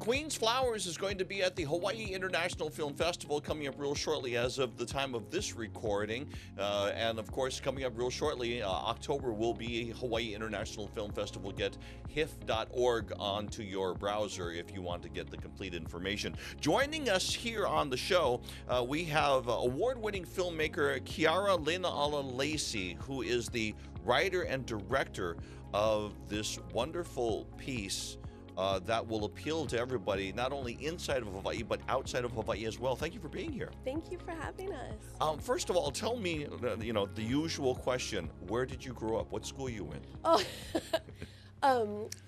Queen's Flowers is going to be at the Hawaii International Film Festival coming up real shortly as of the time of this recording. And of course, coming up real shortly, October will be Hawaii International Film Festival. Get HIFF.org onto your browser if you want to get the complete information. Joining us here on the show, we have award-winning filmmaker Kiara Lenaala Lacey, who is the writer and director of this wonderful piece that will appeal to everybody, not only inside of Hawaii, but outside of Hawaii as well. Thank you for being here. Thank you for having us. First of all, tell me, the usual question, where did you grow up? What school you went? Oh,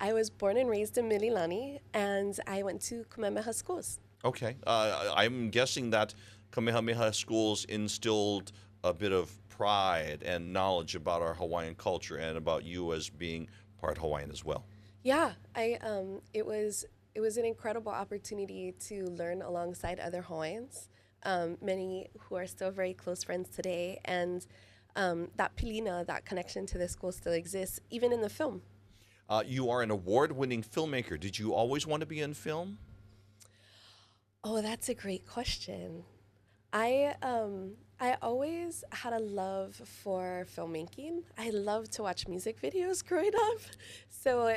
I was born and raised in Mililani, and I went to Kamehameha Schools. Okay. I'm guessing that Kamehameha Schools instilled a bit of pride and knowledge about our Hawaiian culture and about you as being part Hawaiian as well. Yeah, it was an incredible opportunity to learn alongside other Hawaiians, many who are still very close friends today, and that pilina, that connection to the school still exists, even in the film. You are an award-winning filmmaker. Did you always want to be in film? Oh, that's a great question. I always had a love for filmmaking. I loved to watch music videos growing up. So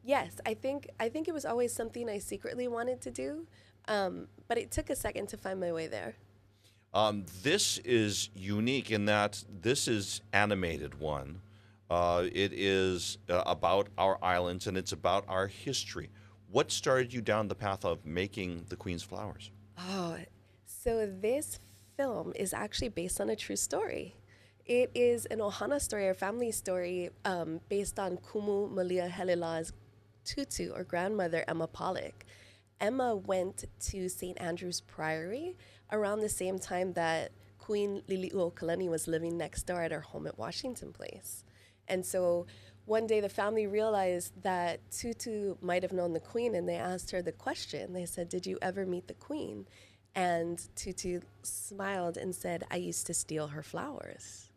yes, I think it was always something I secretly wanted to do, but it took a second to find my way there. This is unique in that this is animated one. It is about our islands and it's about our history. What started you down the path of making the Queen's Flowers? Oh, so this film is actually based on a true story. It is an ohana story, or family story, based on Kumu Malia Helela's tutu, or grandmother, Emma Pollock. Emma went to St. Andrew's Priory around the same time that Queen Liliuokalani was living next door at her home at Washington Place. And so one day the family realized that Tutu might have known the Queen, and they asked her the question. They said, "Did you ever meet the Queen?" And Tutu smiled and said, "I used to steal her flowers."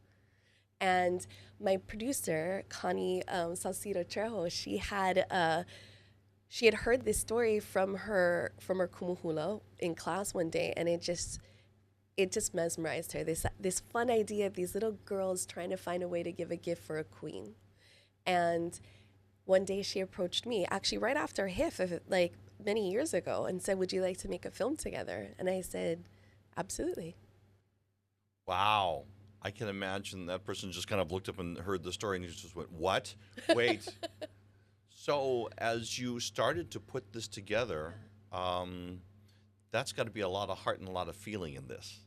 And my producer, Connie Salcido Trejo, she had heard this story from her kumuhula in class one day, and it just mesmerized her. This fun idea of these little girls trying to find a way to give a gift for a queen. And one day she approached me, actually right after HIFF, like many years ago, and said, "Would you like to make a film together?" And I said, "Absolutely." Wow. I can imagine that person just kind of looked up and heard the story and he just went, "What? Wait." So as you started to put this together, that's got to be a lot of heart and a lot of feeling in this.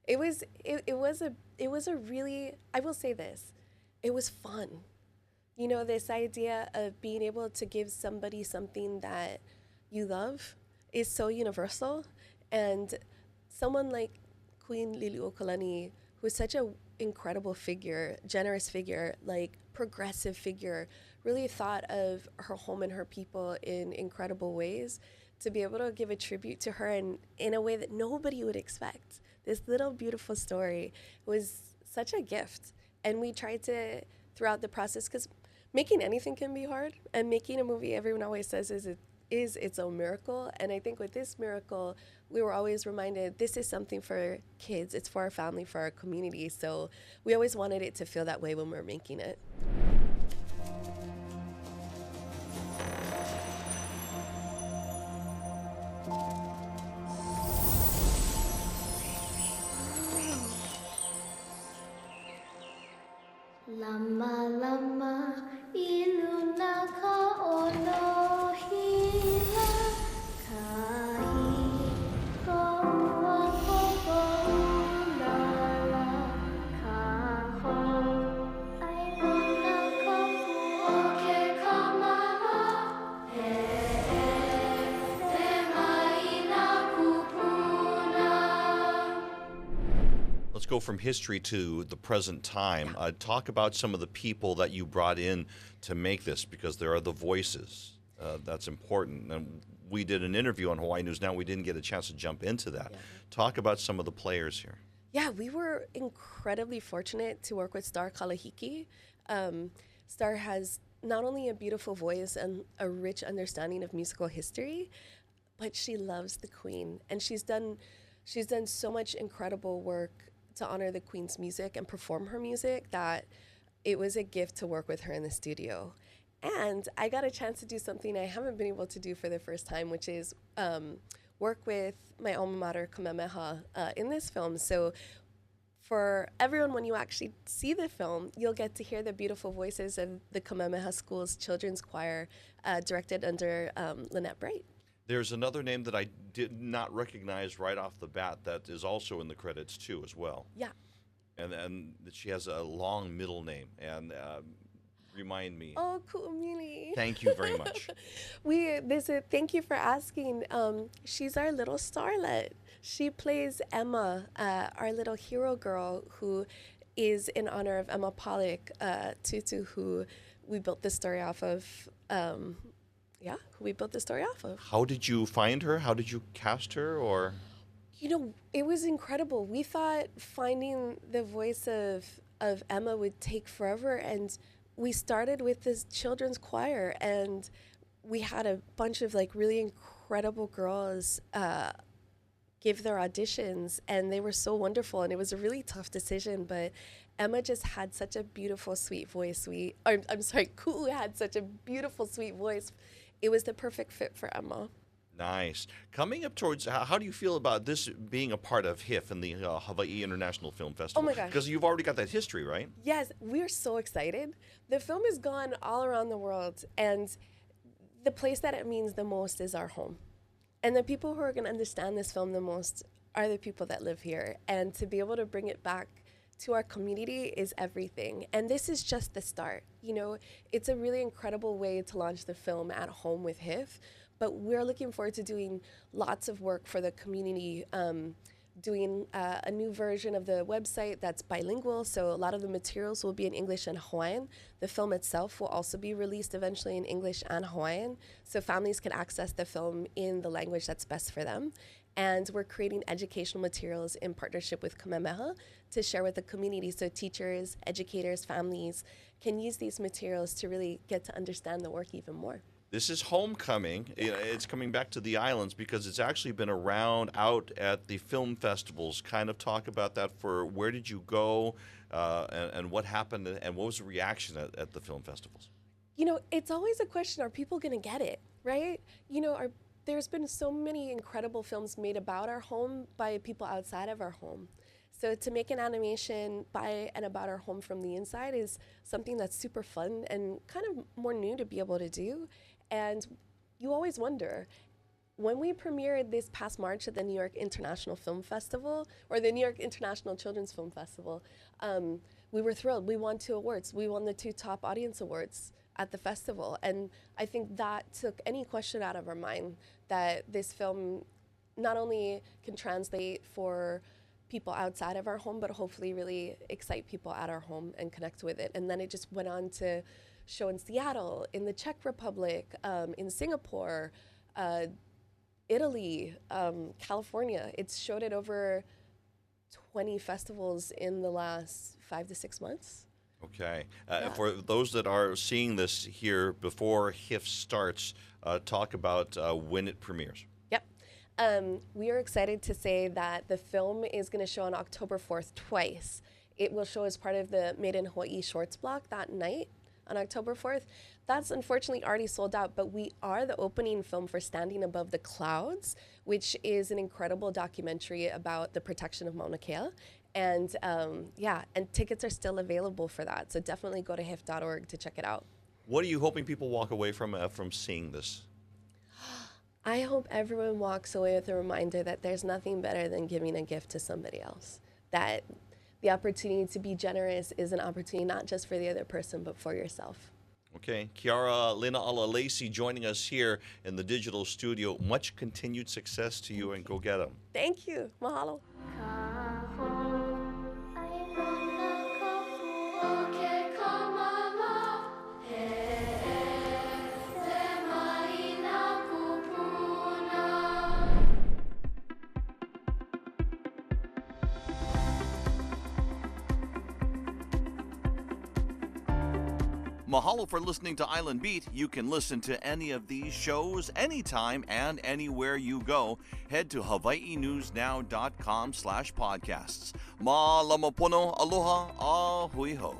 Yeah. It was a really, I will say this, it was fun. This idea of being able to give somebody something that you love is so universal. And someone like Queen Liliuokalani, who is such an incredible figure, generous figure, like progressive figure, really thought of her home and her people in incredible ways. To be able to give a tribute to her in a way that nobody would expect. This little beautiful story was such a gift. And we tried to, throughout the process, because making anything can be hard, and making a movie, everyone always says, is its own miracle. And I think with this miracle, we were always reminded this is something for kids, it's for our family, for our community. So we always wanted it to feel that way when we were making it. Lama lama iluna ka ono hila kahi koa koa lala kaho ailuna ka puoke kamana he te maina kupuna. Let's go from history to the present time. Talk about some of the people that you brought in to make this, because there are the voices. That's important. And we did an interview on Hawaii News Now. We didn't get a chance to jump into that. Yeah. Talk about some of the players here. Yeah, we were incredibly fortunate to work with Star Kalahiki. Star has not only a beautiful voice and a rich understanding of musical history, but she loves the Queen, and she's done so much incredible work to honor the Queen's music and perform her music that it was a gift to work with her in the studio. And I got a chance to do something I haven't been able to do for the first time, which is work with my alma mater, Kamehameha, in this film. So for everyone, when you actually see the film, you'll get to hear the beautiful voices of the Kamehameha Schools Children's Choir, directed under Lynette Bright. There's another name that I did not recognize right off the bat that is also in the credits too, as well. Yeah. And she has a long middle name. And remind me. Oh, Ku'umili. Thank you very much. Thank you for asking. She's our little starlet. She plays Emma, our little hero girl, who is in honor of Emma Pollock, Tutu, who we built this story off of. Who we built the story off of. How did you find her? How did you cast her? Or, you know, it was incredible. We thought finding the voice of Emma would take forever, and we started with this children's choir, and we had a bunch of like really incredible girls give their auditions, and they were so wonderful, and it was a really tough decision, but Emma just had such a beautiful, sweet voice. Ku'u had such a beautiful, sweet voice. It was the perfect fit for Emma. Nice. Coming up towards, how do you feel about this being a part of HIFF and the Hawaii International Film Festival? Oh my gosh. Because you've already got that history, right? Yes, we're so excited. The film has gone all around the world, and the place that it means the most is our home. And the people who are going to understand this film the most are the people that live here. And to be able to bring it back to our community is everything. And this is just the start. You know, it's a really incredible way to launch the film at home with HIFF, but we're looking forward to doing lots of work for the community, doing a new version of the website that's bilingual, so a lot of the materials will be in English and Hawaiian. The film itself will also be released eventually in English and Hawaiian, so families can access the film in the language that's best for them. And we're creating educational materials in partnership with Kamehameha to share with the community, so teachers, educators, families can use these materials to really get to understand the work even more. This is homecoming. It's coming back to the islands because it's actually been around out at the film festivals. Kind of talk about that. For where did you go and what happened and what was the reaction at the film festivals? You know, it's always a question, are people going to get it, right? You know, there's been so many incredible films made about our home by people outside of our home. So to make an animation by and about our home from the inside is something that's super fun and kind of more new to be able to do. And you always wonder, when we premiered this past March at the New York International Film Festival, or the New York International Children's Film Festival, we were thrilled. We won 2 awards. We won the 2 top audience awards at the festival. And I think that took any question out of our mind that this film not only can translate for people outside of our home, but hopefully really excite people at our home and connect with it. And then it just went on to show in Seattle, in the Czech Republic, in Singapore, Italy, California. It's showed at over 20 festivals in the last 5 to 6 months. Okay. For those that are seeing this here before HIFF starts, talk about when it premieres. Yep. We are excited to say that the film is going to show on October 4th twice. It will show as part of the Made in Hawaii Shorts block that night on October 4th. That's unfortunately already sold out, but we are the opening film for Standing Above the Clouds, which is an incredible documentary about the protection of Mauna Kea. And and tickets are still available for that. So definitely go to HIFF.org to check it out. What are you hoping people walk away from seeing this? I hope everyone walks away with a reminder that there's nothing better than giving a gift to somebody else. That the opportunity to be generous is an opportunity not just for the other person, but for yourself. Okay. Kiara Lina'ala Lacey joining us here in the digital studio. Much continued success to you, and go get them. Thank you. Mahalo. Mahalo for listening to Island Beat. You can listen to any of these shows anytime and anywhere you go. Head to hawaiinewsnow.com/podcasts. Malamapono, aloha, a hui ho.